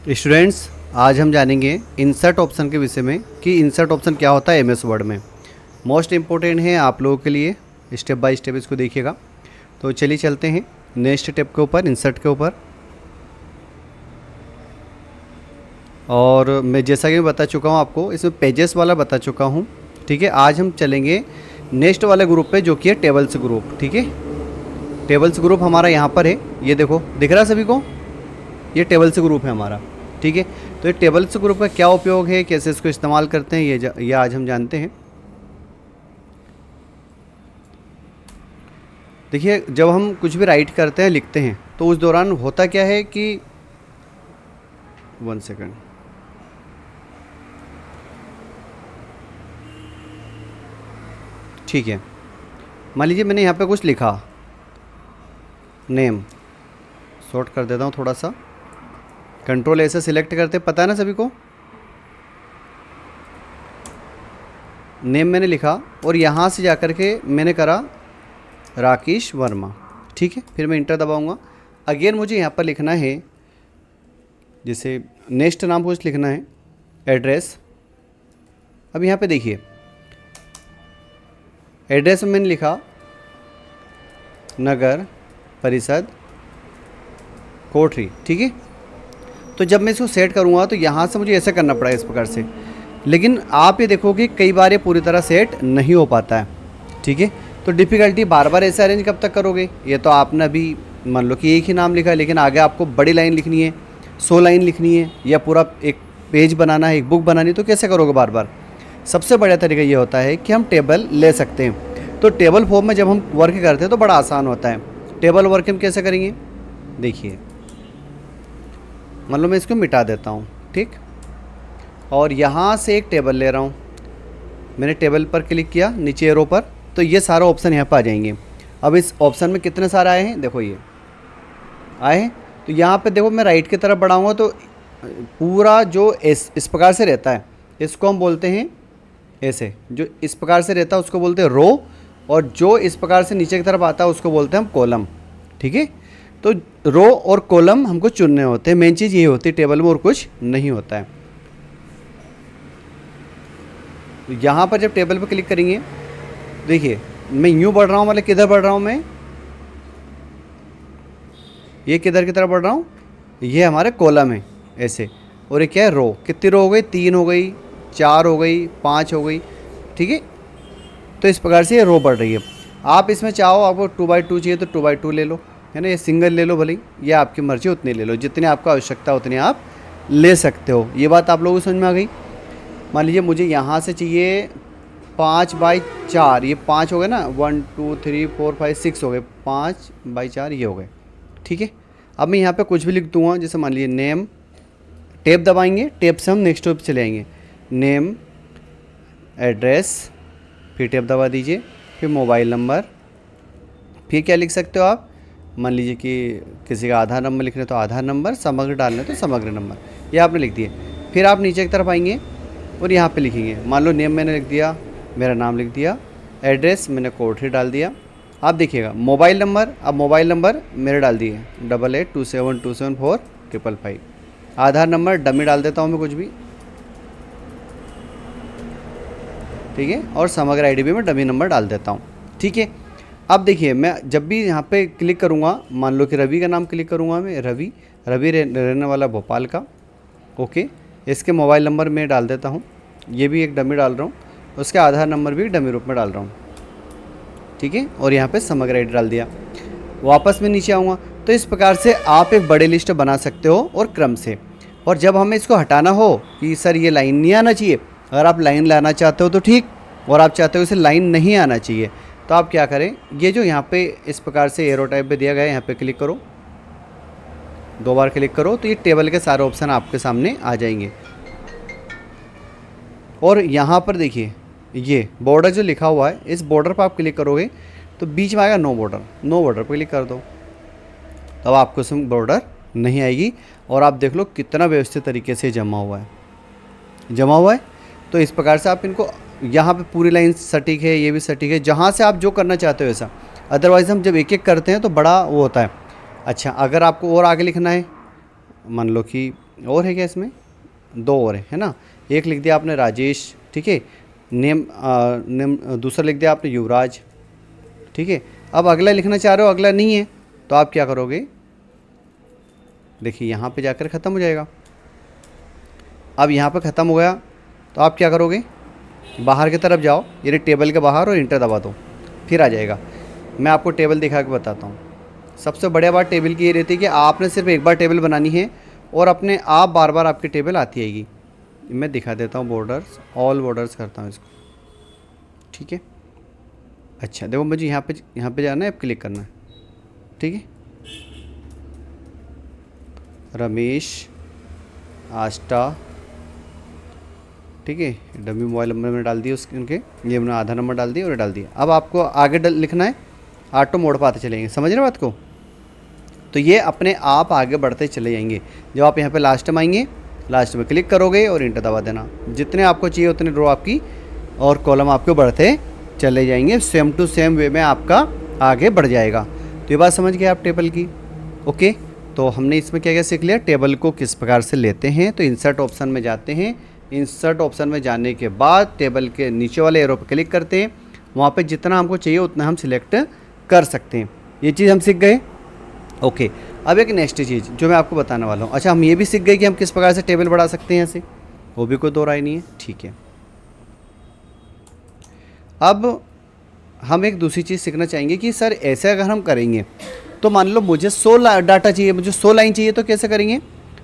Students, आज हम जानेंगे इंसर्ट ऑप्शन के विषय में कि इंसर्ट ऑप्शन क्या होता है एमएस वर्ड में। मोस्ट इम्पोर्टेंट है आप लोगों के लिए, स्टेप बाय स्टेप इसको देखिएगा। तो चलिए चलते हैं नेक्स्ट स्टेप के ऊपर, इंसर्ट के ऊपर। और मैं जैसा कि मैं बता चुका हूँ आपको, इसमें पेजेस वाला बता चुका हूँ। ठीक है, आज हम चलेंगे नेक्स्ट वाले ग्रुप पे जो कि है टेबल्स ग्रुप। ठीक है, टेबल्स ग्रुप हमारा यहाँ पर है, ये देखो दिख रहा है सभी को, ये टेबल्स ग्रुप है हमारा। ठीक है, तो ये टेबल्स ग्रुप का क्या उपयोग है, कैसे इसको इस्तेमाल करते हैं, ये आज हम जानते हैं। देखिए, जब हम कुछ भी राइट करते हैं, लिखते हैं, तो उस दौरान होता क्या है कि 1 सेकंड, ठीक है, मान लीजिए मैंने यहाँ पे कुछ लिखा, नेम, शॉर्ट कर देता हूँ थोड़ा सा, कंट्रोल ऐसे सिलेक्ट करते, पता है ना सभी को, नेम मैंने लिखा और यहाँ से जा कर के मैंने करा राकेश वर्मा। ठीक है, फिर मैं इंटर दबाऊंगा। अगेन मुझे यहाँ पर लिखना है, जैसे नेक्स्ट नाम कुछ लिखना है, एड्रेस। अब यहाँ पे देखिए, एड्रेस में मैंने लिखा नगर परिषद कोठरी। ठीक है, तो जब मैं इसको सेट करूँगा तो यहाँ से मुझे ऐसा करना पड़ा इस प्रकार से, लेकिन आप ये देखो कि कई बार ये पूरी तरह सेट नहीं हो पाता है। ठीक है, तो डिफ़िकल्टी बार बार ऐसे अरेंज कब तक करोगे। ये तो आपने अभी मान लो कि एक ही नाम लिखा है, लेकिन आगे आपको बड़ी लाइन लिखनी है, 100 लाइन लिखनी है, या पूरा एक पेज बनाना है, एक बुक बनानी है, तो कैसे करोगे बार बार। सबसे बढ़िया तरीका ये होता है कि हम टेबल ले सकते हैं। तो टेबल फॉर्म में जब हम वर्क करते हैं तो बड़ा आसान होता है। टेबल वर्क हम कैसे करेंगे, देखिए, मान लो मैं इसको मिटा देता हूँ, ठीक, और यहाँ से एक टेबल ले रहा हूँ, मैंने टेबल पर क्लिक किया, नीचे एरो पर, तो ये सारा ऑप्शन यहाँ पर आ जाएंगे। अब इस ऑप्शन में कितने सारे आए हैं, देखो ये आए हैं। तो यहाँ पे देखो, मैं राइट की तरफ बढ़ाऊँगा तो पूरा जो इस प्रकार से रहता है, इसको हम बोलते हैं ऐसे, जो इस प्रकार से रहता है उसको बोलते हैं रो, और जो इस प्रकार से नीचे की तरफ आता है उसको बोलते हैं हम कॉलम। ठीक है, तो रो और कॉलम हमको चुनने होते हैं, मेन चीज़ ये होती है टेबल में, और कुछ नहीं होता है। यहाँ पर जब टेबल पर क्लिक करेंगे, देखिए मैं यूँ बढ़ रहा हूँ, मतलब किधर बढ़ रहा हूँ मैं, ये किधर की तरफ बढ़ रहा हूँ, ये हमारे कॉलम है ऐसे, और ये क्या है, रो। कितनी रो हो गई, 3 हो गई, 4 हो गई, 5 हो गई। ठीक है, तो इस प्रकार से ये रो बढ़ रही है। आप इसमें चाहो, आपको 2x2 चाहिए तो 2x2 ले लो, है ना, ये सिंगल ले लो भले, ये आपकी मर्जी, उतनी ले लो, जितनी आपको आवश्यकता उतनी आप ले सकते हो। ये बात आप लोगों को समझ में आ गई। मान लीजिए मुझे यहाँ से चाहिए 5x4, ये 5 हो गए ना, 1 2 3 4 5 6 हो गए, 5x4 ये हो गए। ठीक है, अब मैं यहाँ पे कुछ भी लिख दूँगा, जैसे मान लीजिए नेम, टैब दबाएंगे, टैब से हम नेक्स्ट टैब चले आएंगे, नेम, एड्रेस, फिर टैब दबा दीजिए, फिर मोबाइल नंबर, फिर क्या लिख सकते हो आप, मान लीजिए कि किसी का आधार नंबर लिख रहे तो आधार नंबर, समग्र डालना तो समग्र नंबर, ये आपने लिख दिए। फिर आप नीचे की तरफ आएंगे और यहाँ पे लिखेंगे, मान लो नेम मैंने लिख दिया, मेरा नाम लिख दिया, एड्रेस मैंने कोठरी डाल दिया। आप देखिएगा मोबाइल नंबर, अब मोबाइल नंबर मेरे डाल दिए 8827274555। आधार नंबर डमी डाल देता हूँ मैं कुछ भी, ठीक है, और समग्र आईडी भी मैं डमी नंबर डाल देता हूँ। ठीक है, अब देखिए मैं जब भी यहाँ पे क्लिक करूँगा, मान लो कि रवि का नाम क्लिक करूँगा मैं, रवि रहने वाला भोपाल का। ओके, इसके मोबाइल नंबर मैं डाल देता हूँ, ये भी एक डमी डाल रहा हूँ, उसके आधार नंबर भी डमी रूप में डाल रहा हूँ। ठीक है, और यहाँ पे समग्र आईडी डाल दिया। वापस में नीचे आऊँगा, तो इस प्रकार से आप एक बड़े लिस्ट बना सकते हो और क्रम से। और जब हमें इसको हटाना हो कि सर ये लाइन नहीं आना चाहिए, अगर आप लाइन लाना चाहते हो तो ठीक, और आप चाहते हो इसे लाइन नहीं आना चाहिए, तो आप क्या करें, ये जो यहाँ पे इस प्रकार से एरो टाइप पे दिया गया है, यहाँ पे क्लिक करो, 2 बार क्लिक करो, तो ये टेबल के सारे ऑप्शन आपके सामने आ जाएंगे। और यहाँ पर देखिए ये बॉर्डर जो लिखा हुआ है, इस बॉर्डर पर आप क्लिक करोगे तो बीच में आएगा नो बॉर्डर, नो बॉर्डर पर क्लिक कर दो, तब आपको इसमें बॉर्डर नहीं आएगी। और आप देख लो कितना व्यवस्थित तरीके से जमा हुआ है, जमा हुआ है। तो इस प्रकार से आप इनको, यहाँ पे पूरी लाइन सटीक है, ये भी सटीक है, जहाँ से आप जो करना चाहते हो ऐसा। अदरवाइज़ हम जब एक एक करते हैं तो बड़ा वो होता है। अच्छा, अगर आपको और आगे लिखना है, मान लो कि और है क्या इसमें? 2 और है ना। एक लिख दिया आपने राजेश, ठीक है, नेम नेम दूसरा लिख दिया आपने युवराज, ठीक है। अब अगला लिखना चाह रहे हो, अगला नहीं है, तो आप क्या करोगे? देखिए यहाँ पे जाकर ख़त्म हो जाएगा। अब यहाँ पे ख़त्म हो गया तो आप क्या करोगे? बाहर की तरफ जाओ, यानी टेबल के बाहर, और इंटर दबा दो, फिर आ जाएगा। मैं आपको टेबल दिखा के बताता हूँ। सबसे बढ़िया बात टेबल की ये रहती है कि आपने सिर्फ एक बार टेबल बनानी है और अपने आप बार बार आपकी टेबल आती आएगी। मैं दिखा देता हूँ, बॉर्डर्स, ऑल बॉर्डर्स करता हूँ इसको, ठीक है। अच्छा देखो, मुझे यहाँ पे जाना है, अब क्लिक करना है, ठीक है। रमेश आस्था, ठीक है, डमी मोबाइल नंबर मैंने डाल दिया उसके, उनके ये मैंने आधार नंबर डाल दिया और डाल दिया। अब आपको आगे लिखना है, ऑटो मोड पर आते चलेंगे, समझ रहे हो बात को? तो ये अपने आप आगे बढ़ते चले जाएंगे। जब आप यहाँ पे लास्ट में आएंगे, लास्ट में क्लिक करोगे और इंटर दबा देना, जितने आपको चाहिए उतने रो आपकी और कॉलम आपके बढ़ते चले जाएंगे, सेम टू सेम वे में आपका आगे बढ़ जाएगा। तो ये बात समझ गए आप टेबल की? ओके, तो हमने इसमें क्या क्या सीख लिया, टेबल को किस प्रकार से लेते हैं। तो इंसर्ट ऑप्शन में जाते हैं, इंसर्ट ऑप्शन में जाने के बाद टेबल के नीचे वाले एरो पर क्लिक करते हैं, वहाँ पे जितना हमको चाहिए उतना हम सिलेक्ट कर सकते हैं। ये चीज़ हम सीख गए। ओके, अब एक नेक्स्ट चीज़ जो मैं आपको बताने वाला हूँ। अच्छा, हम ये भी सीख गए कि हम किस प्रकार से टेबल बढ़ा सकते हैं यहाँ से, वो भी कोई दो राय नहीं है, ठीक है। अब हम एक दूसरी चीज़ सीखना चाहेंगे कि सर ऐसे अगर हम करेंगे तो मान लो मुझे 100 डाटा चाहिए, मुझे 100 लाइन चाहिए, तो कैसे करेंगे?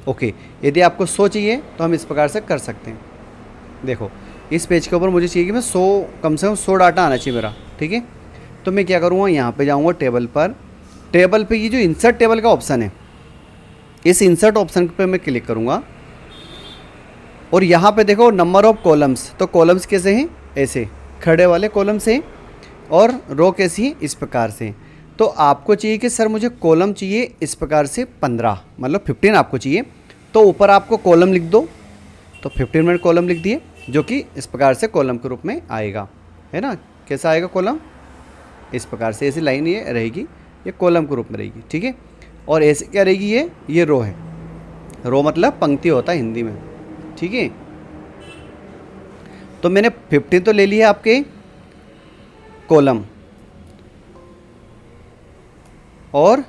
ओके, यदि आपको 100 चाहिए तो हम इस प्रकार से कर सकते हैं। देखो, इस पेज के ऊपर मुझे चाहिए कि मैं 100, कम से कम 100 डाटा आना चाहिए मेरा, ठीक है। तो मैं क्या करूँगा, यहाँ पे जाऊँगा टेबल पर, टेबल पे ये जो इंसर्ट टेबल का ऑप्शन है, इस इंसर्ट ऑप्शन पे मैं क्लिक करूँगा और यहाँ पे देखो नंबर ऑफ कॉलम्स। तो कॉलम्स कैसे हैं? ऐसे खड़े वाले कॉलम्स हैं, और रो कैसी है? इस प्रकार से। तो आपको चाहिए कि सर मुझे कॉलम चाहिए इस प्रकार से 15, मतलब 15 आपको चाहिए, तो ऊपर आपको कॉलम लिख दो। तो 15 मैंने कॉलम लिख दिए, जो कि इस प्रकार से कॉलम के रूप में आएगा, है ना। कैसा आएगा कॉलम? इस प्रकार से, ऐसी लाइन ये रहेगी, ये कॉलम के रूप में रहेगी, ठीक है। और ऐसे क्या रहेगी, ये रो है। रो मतलब पंक्ति होता है हिंदी में, ठीक है। तो मैंने 15 तो ले लिया आपके कॉलम, और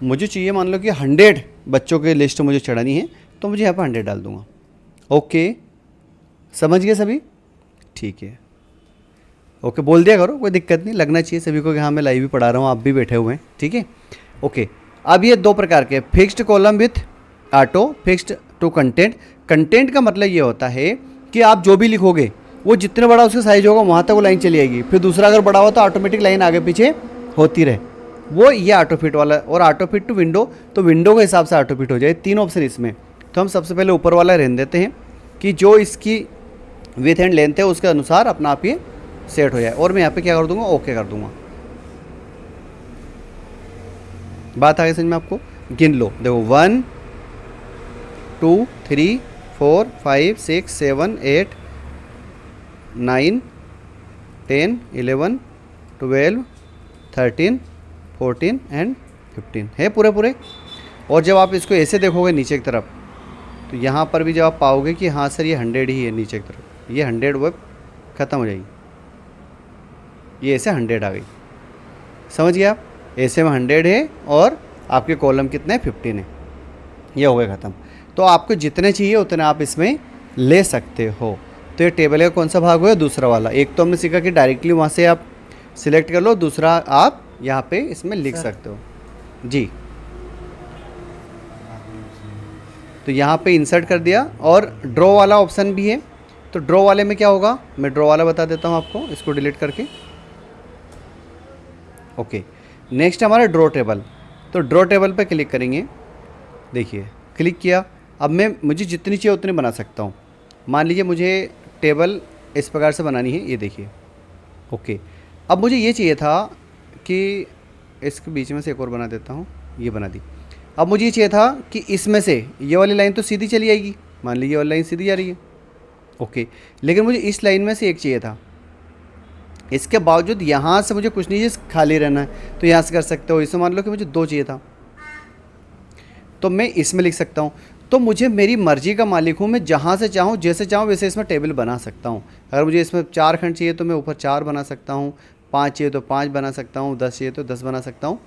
मुझे चाहिए मान लो कि 100 बच्चों की लिस्ट मुझे चढ़ानी है, तो मुझे यहाँ पर 100 डाल दूँगा। ओके, समझ गए सभी? ठीक है, ओके बोल दिया करो, कोई दिक्कत नहीं, लगना चाहिए सभी को कि हाँ मैं लाइव भी पढ़ा रहा हूँ, आप भी बैठे हुए हैं, ठीक है। ओके, अब ये 2 प्रकार के, fixed column with auto, fixed to content. Content का मतलब ये होता है कि आप जो भी लिखोगे वो जितने बड़ा उसका साइज होगा वहाँ तक वो लाइन चली आएगी, फिर दूसरा अगर बड़ा हो तो ऑटोमेटिक लाइन आगे पीछे होती रहे, वो ये ऑटो फिट वाला। और ऑटो फिट टू विंडो, तो विंडो के हिसाब से ऑटो फिट हो जाए। 3 ऑप्शन इसमें। तो हम सबसे पहले ऊपर वाला रहने देते हैं कि जो इसकी विथ एंड लेंथ है उसके अनुसार अपना आप ये सेट हो जाए, और मैं यहाँ पे क्या कर दूंगा, ओके कर दूंगा। बात आगे समझ में आपको? गिन लो, देखो 1 2 3 4 5 6 7 8 9 10 11 12 13 14 एंड 15 है पूरे। और जब आप इसको ऐसे देखोगे नीचे की तरफ, तो यहाँ पर भी जब आप पाओगे कि हाँ सर ये 100 ही है, नीचे की तरफ ये 100 वो ख़त्म हो जाएगी, ये ऐसे 100 आ गई। समझ गए आप? ऐसे में 100 है और आपके कॉलम कितने हैं? 15 है, ये हो गया ख़त्म। तो आपको जितने चाहिए उतने आप इसमें ले सकते हो। तो ये टेबल का कौन सा भाग हुआ? दूसरा वाला। एक तो हमने सीखा कि डायरेक्टली वहाँ से आप सिलेक्ट कर लो, दूसरा आप यहाँ पे इसमें लिख सकते हो जी। तो यहाँ पे इंसर्ट कर दिया, और ड्रॉ वाला ऑप्शन भी है। तो ड्रॉ वाले में क्या होगा, मैं ड्रॉ वाला बता देता हूँ आपको, इसको डिलीट करके। ओके, नेक्स्ट हमारा ड्रॉ टेबल। तो ड्रॉ टेबल पे क्लिक करेंगे, देखिए क्लिक किया। अब मैं मुझे जितनी चाहिए उतनी बना सकता हूँ। मान लीजिए मुझे टेबल इस प्रकार से बनानी है, ये देखिए। ओके, अब मुझे ये चाहिए था कि इसके बीच में से एक और बना देता हूँ, ये बना दी। अब मुझे ये चाहिए था कि इसमें से ये वाली लाइन तो सीधी चली आएगी, मान लीजिए ये वाली लाइन सीधी जा रही है। ओके, लेकिन मुझे इस लाइन में से एक चाहिए था। इसके बावजूद यहाँ से मुझे कुछ नहीं चाहिए, खाली रहना है, तो यहाँ से कर सकते हो। इसे मान लो कि मुझे 2 चाहिए था, तो मैं इसमें लिख सकता हूँ। तो मुझे मेरी मर्ज़ी का मालिक हूँ, मैं जहाँ से चाहूँ जैसे चाहूँ वैसे इसमें टेबल बना सकता हूँ। अगर मुझे इसमें 4 खंड चाहिए तो मैं ऊपर 4 बना सकता हूँ, 5 चाहिए तो 5 बना सकता हूँ, 10 चाहिए तो 10 बना सकता हूँ,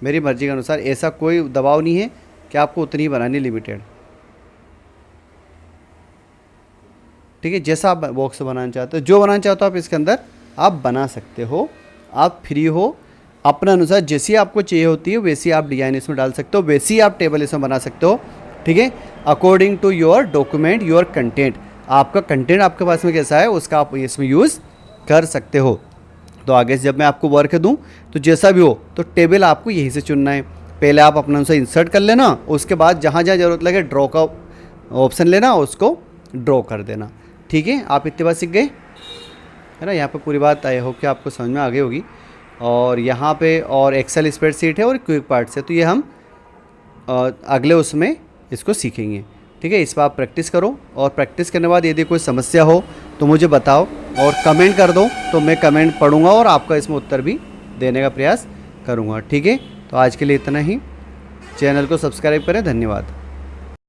मेरी मर्ज़ी के अनुसार। ऐसा कोई दबाव नहीं है कि आपको उतनी ही बनानी, लिमिटेड। ठीक है, जैसा आप बॉक्स बनाना चाहते हो, जो बनाना चाहते हो आप इसके अंदर आप बना सकते हो। आप फ्री हो, अपना अनुसार जैसी आपको चाहिए होती है वैसी आप डिज़ाइन इसमें डाल सकते हो, वैसी आप टेबल इसमें बना सकते हो। ठीक है, according to your document, your content, आपका कंटेंट आपके पास में कैसा है उसका आप इसमें यूज़ कर सकते हो। तो आगे से जब मैं आपको वर्क दूं तो जैसा भी हो तो टेबल आपको यहीं से चुनना है। पहले आप अपना अनुसार इंसर्ट कर लेना, उसके बाद जहाँ जहाँ ज़रूरत लगे ड्रॉ का ऑप्शन लेना, उसको ड्रॉ कर देना। ठीक है, आप इतनी बात सीख गए, है ना। यहाँ पे पूरी बात आई हो कि आपको समझ में आ गई होगी। और यहाँ पे और एक्सेल स्प्रेडशीट है और क्विक पार्ट्स है, तो ये हम अगले उसमें इसको सीखेंगे। ठीक है, इस पर आप प्रैक्टिस करो, और प्रैक्टिस करने के बाद यदि कोई समस्या हो तो मुझे बताओ और कमेंट कर दो, तो मैं कमेंट पढ़ूंगा और आपका इसमें उत्तर भी देने का प्रयास करूंगा। ठीक है, तो आज के लिए इतना ही। चैनल को सब्सक्राइब करें। धन्यवाद।